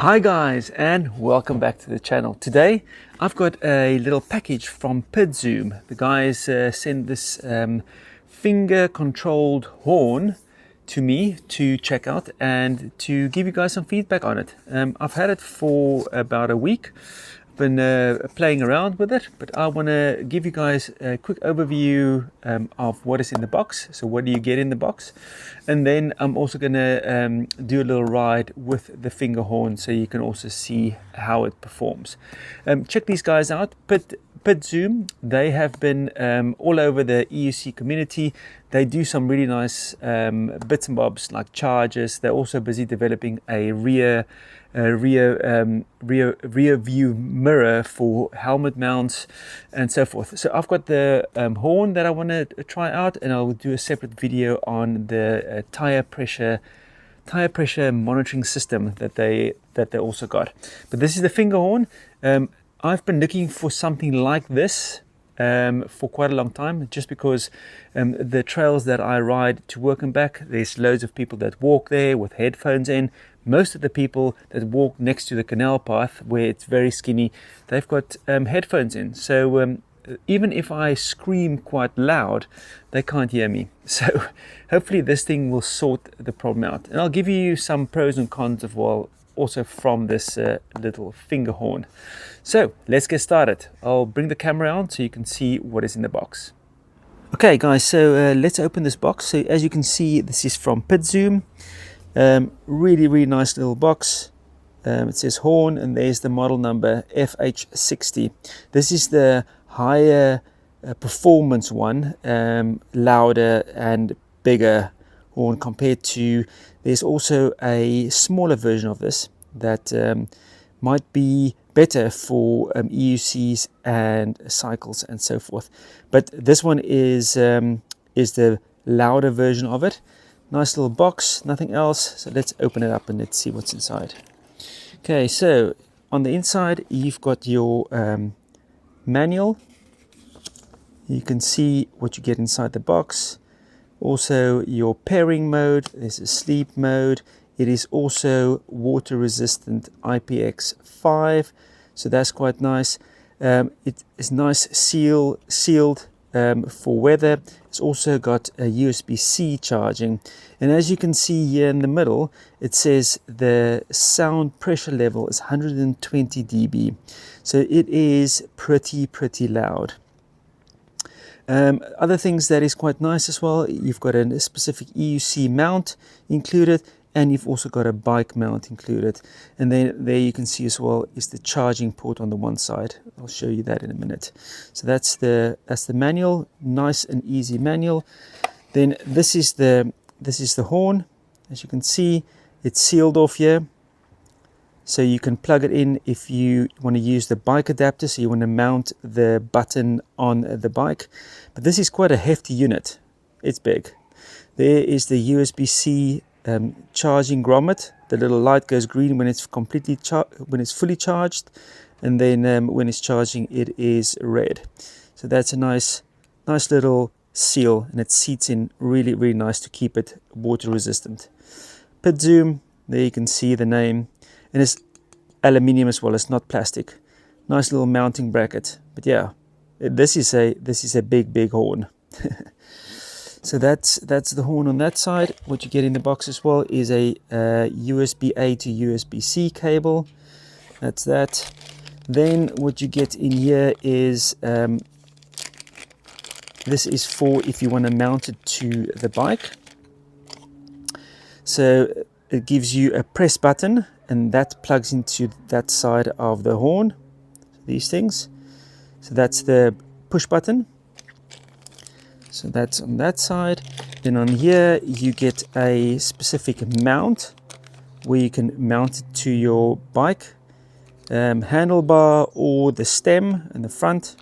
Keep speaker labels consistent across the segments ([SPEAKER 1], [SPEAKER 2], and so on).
[SPEAKER 1] Hi guys, and welcome back to the channel. Today I've got a little package from Pidzoom. The guys sent this finger controlled horn to me to check out and to give you guys some feedback on it. I've had it for about a week. Been playing around with it, but I want to give you guys a quick overview of what is in the box. So what do you get in the box, and then I'm also going to do a little ride with the finger horn so you can also see how it performs. Check these guys out, Pidzoom. They have been all over the EUC community. They do some really nice bits and bobs like chargers. They're also busy developing a rear view mirror for helmet mounts and so forth. So I've got the horn that I want to try out, and I'll do a separate video on the tire pressure monitoring system that they also got. But this is the finger horn. I've been looking for something like this for quite a long time, just because the trails that I ride to work and back, there's loads of people that walk there with headphones in. Most of the people that walk next to the canal path where it's very skinny, they've got headphones in. So even if I scream quite loud, they can't hear me. So hopefully this thing will sort the problem out. And I'll give you some pros and cons as well, also from this little finger horn. So let's get started. I'll bring the camera on so you can see what is in the box. Okay guys, so let's open this box. So as you can see, this is from Pidzoom. Really nice little box. It says horn, and there's the model number FH60. This is the higher performance one, louder and bigger horn compared to, there's also a smaller version of this that might be better for EUCs and cycles and so forth. But this one is the louder version of it. Nice little box, nothing else. So let's open it up and let's see what's inside. Okay, so on the inside you've got your manual. You can see what you get inside the box. Also your pairing mode, there's a sleep mode. It is also water resistant IPX5, so that's quite nice. It is nice sealed for weather. It's also got a USB-C charging, and as you can see here in the middle, it says the sound pressure level is 120 dB, so it is pretty loud. Other things that is quite nice as well, you've got a specific EUC mount included, and you've also got a bike mount included. And then there you can see as well is the charging port on the one side. I'll show you that in a minute. So that's the manual, nice and easy manual. Then this is the horn. As you can see, it's sealed off here, so you can plug it in if you want to use the bike adapter, so you want to mount the button on the bike. But this is quite a hefty unit. It's big. There is the USB-C charging grommet. The little light goes green when it's fully charged, and then when it's charging it is red. So that's a nice little seal, and it seats in really nice to keep it water resistant. Pidzoom, there you can see the name, and it's aluminium as well, it's not plastic. Nice little mounting bracket. But yeah, this is a big horn. So that's the horn on that side. What you get in the box as well is a USB-A to USB-C cable. That's that. Then what you get in here is this is for if you want to mount it to the bike. So it gives you a press button, and that plugs into that side of the horn, these things. So that's the push button. So that's on that side. Then on here you get a specific mount where you can mount it to your bike handlebar or the stem in the front.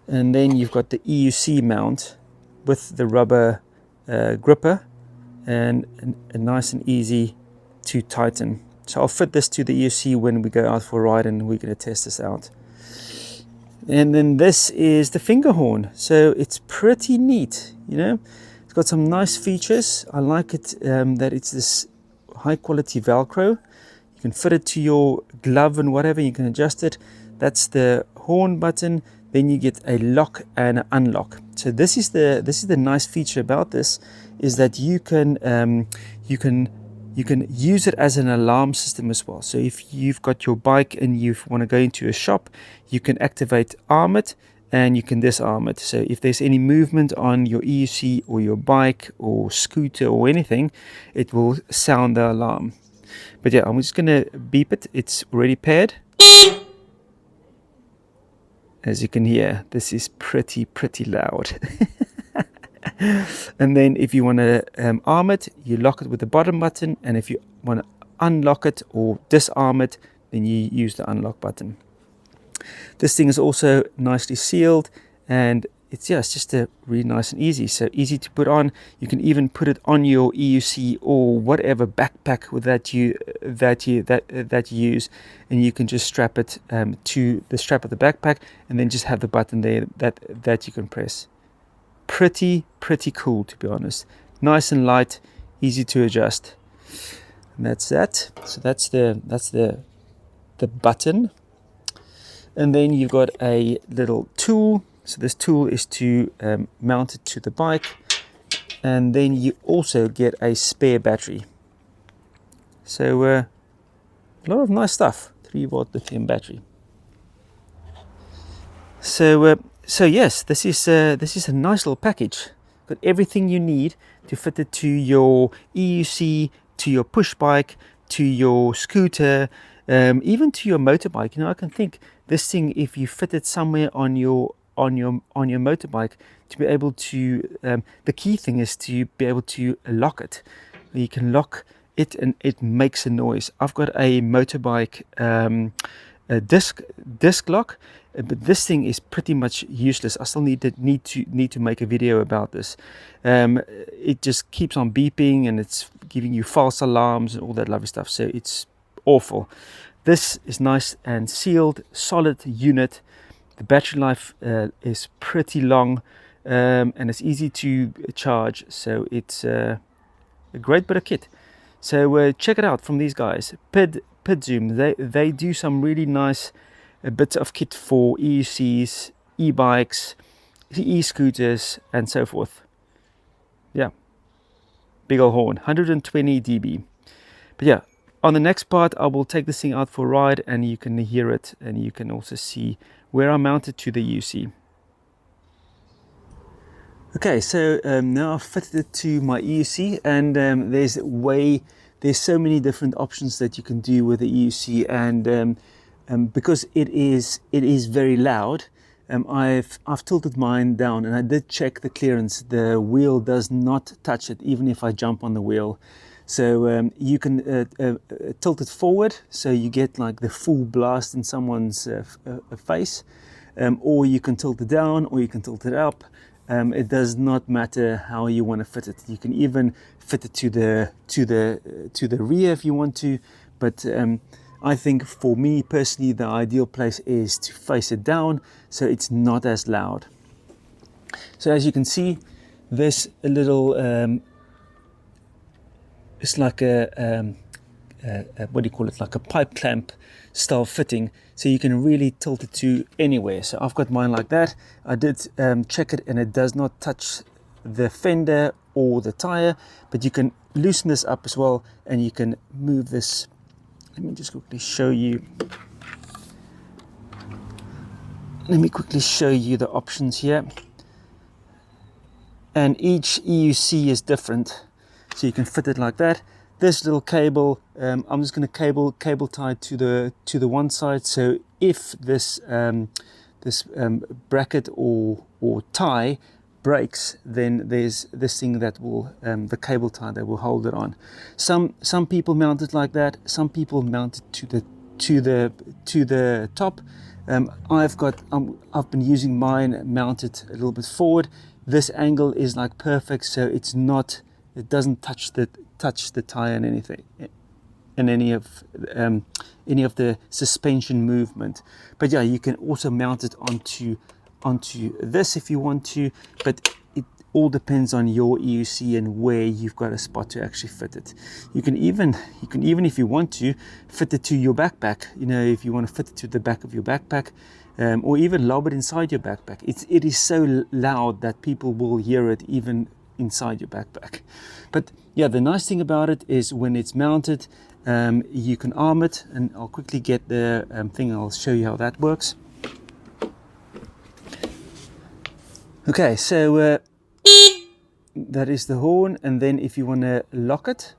[SPEAKER 1] And then you've got the EUC mount with the rubber gripper, and nice and easy to tighten. So I'll fit this to the EUC when we go out for a ride, and we're going to test this out. And then this is the finger horn. So it's pretty neat, you know. It's got some nice features. I like it that it's this high quality Velcro. can fit it to your glove and whatever, you can adjust it. That's the horn button. Then you get a lock and an unlock. So this is the nice feature about this, is that you can use it as an alarm system as well. So if you've got your bike and you want to go into a shop, you can activate arm it and you can disarm it. So if there's any movement on your EUC or your bike or scooter or anything, it will sound the alarm. But yeah, I'm just gonna beep it. It's already paired. As you can hear, this is pretty loud. And then if you want to arm it, you lock it with the bottom button, and if you want to unlock it or disarm it, then you use the unlock button. This thing is also nicely sealed, and it's just a really nice and easy. So easy to put on. You can even put it on your EUC or whatever backpack that you use, and you can just strap it to the strap of the backpack, and then just have the button there that you can press. Pretty cool, to be honest. Nice and light, easy to adjust. And that's that. So that's the button. And then you've got a little tool. So this tool is to mount it to the bike, and then you also get a spare battery. So a lot of nice stuff. 3-volt lithium battery. So yes, this is a nice little package. Got everything you need to fit it to your EUC, to your push bike, to your scooter, even to your motorbike. You know, I can think this thing, if you fit it somewhere on your motorbike, to be able to the key thing is to be able to lock it. You can lock it and it makes a noise. I've got a motorbike a disc lock, but this thing is pretty much useless. I still need to make a video about this. It just keeps on beeping and it's giving you false alarms and all that lovely stuff, so it's awful. This is nice and sealed, solid unit. The battery life is pretty long, and it's easy to charge, so it's a great bit of kit. So check it out from these guys, Pidzoom. They do some really nice bits of kit for EUCs, e-bikes, e-scooters and so forth. Yeah, big ol' horn, 120 dB. But yeah, on the next part I will take this thing out for a ride and you can hear it, and you can also see where I mounted to the EUC. Okay, so now I've fitted it to my EUC, and there's so many different options that you can do with the EUC, and because it is very loud, I've tilted mine down, and I did check the clearance. The wheel does not touch it, even if I jump on the wheel. So you can tilt it forward, so you get like the full blast in someone's face, or you can tilt it down, or you can tilt it up. It does not matter how you want to fit it. You can even fit it to the rear if you want to, but I think for me personally the ideal place is to face it down, so it's not as loud. So as you can see, this little it's like a what do you call it, like a pipe clamp style fitting, so you can really tilt it to anywhere. So I've got mine like that. I did check it, and it does not touch the fender or the tire, but you can loosen this up as well, and you can move this. Let me just quickly show you. Let me quickly show you the options here. And each EUC is different, so you can fit it like that. This little cable, I'm just going to cable tie to the one side. So if this bracket or tie breaks, then there's this thing that will the cable tie that will hold it on. Some people mount it like that. Some people mount it to the top. I've been using mine mounted a little bit forward. This angle is like perfect, so it doesn't touch the tire and anything, and any of the suspension movement. But yeah, you can also mount it onto this if you want to, but all depends on your EUC and where you've got a spot to actually fit it. You can even if you want to, fit it to your backpack. You know, if you want to fit it to the back of your backpack, or even lob it inside your backpack. It is so loud that people will hear it even inside your backpack. But yeah, the nice thing about it is when it's mounted, you can arm it, and I'll quickly get the thing. I'll show you how that works. Okay, so that is the horn, and then if you want to lock it,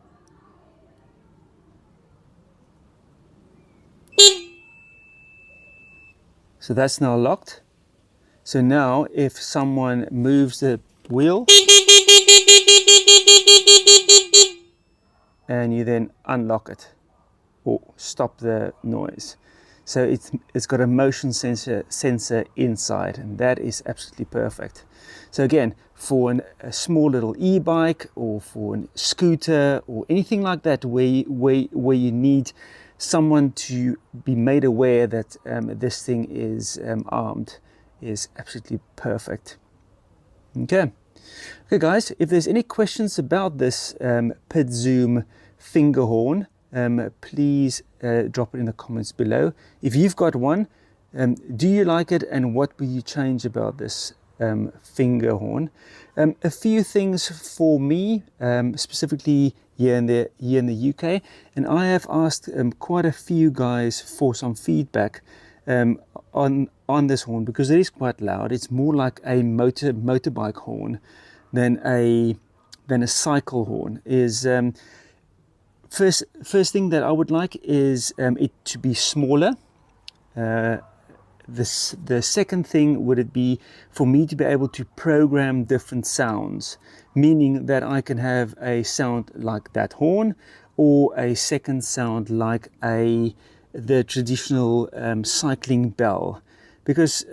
[SPEAKER 1] so that's now locked. So now if someone moves the wheel and you then unlock it or stop the noise, so it's got a motion sensor inside, and that is absolutely perfect. So again, for a small little e-bike or for a scooter or anything like that, where you need someone to be made aware that this thing is armed, is absolutely perfect. Okay guys, if there's any questions about this Pidzoom finger horn, please drop it in the comments below. If you've got one, do you like it, and what will you change about this finger horn? A few things for me, specifically here in the UK, and I have asked quite a few guys for some feedback on this horn, because it is quite loud. It's more like a motorbike horn than a cycle horn. Is first thing that I would like is it to be smaller. The second thing would it be for me to be able to program different sounds, meaning that I can have a sound like that horn, or a second sound like the traditional cycling bell, because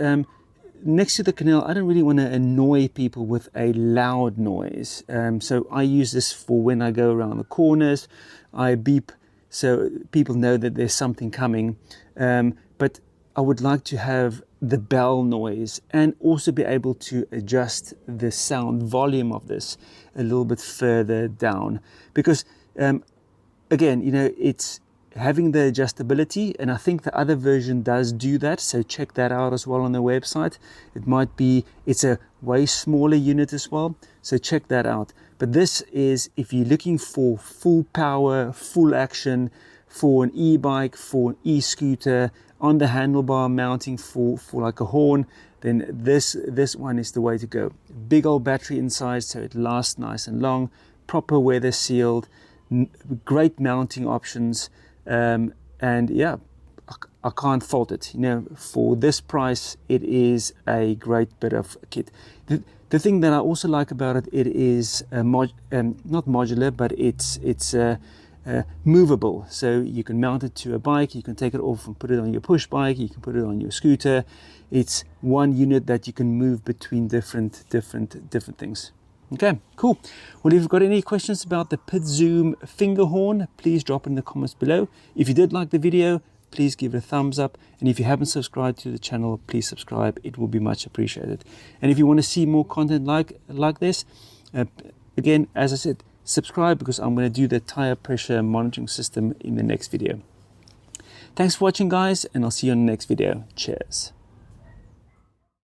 [SPEAKER 1] next to the canal I don't really want to annoy people with a loud noise. So I use this for when I go around the corners. I beep so people know that there's something coming, but I would like to have the bell noise and also be able to adjust the sound volume of this a little bit further down, because again, you know, it's having the adjustability, and I think the other version does do that, so check that out as well on the website. It's a way smaller unit as well, so check that out. But this is if you're looking for full power, full action, for an e-bike, for an e-scooter, on the handlebar mounting for like a horn, then this one is the way to go. Big old battery inside, so it lasts nice and long, proper weather sealed, great mounting options, and yeah, I can't fault it. You know, for this price, it is a great bit of kit. The thing that I also like about it, it is not modular, but it's movable, so you can mount it to a bike, you can take it off and put it on your push bike, you can put it on your scooter. It's one unit that you can move between different things. Okay, cool. Well, if you've got any questions about the Pidzoom finger horn, please drop it in the comments below. If you did like the video, please give it a thumbs up, and if you haven't subscribed to the channel, please subscribe. It will be much appreciated. And if you want to see more content like this, again, as I said, subscribe, because I'm going to do the tire pressure monitoring system in the next video. Thanks for watching, guys, and I'll see you on the next video. Cheers.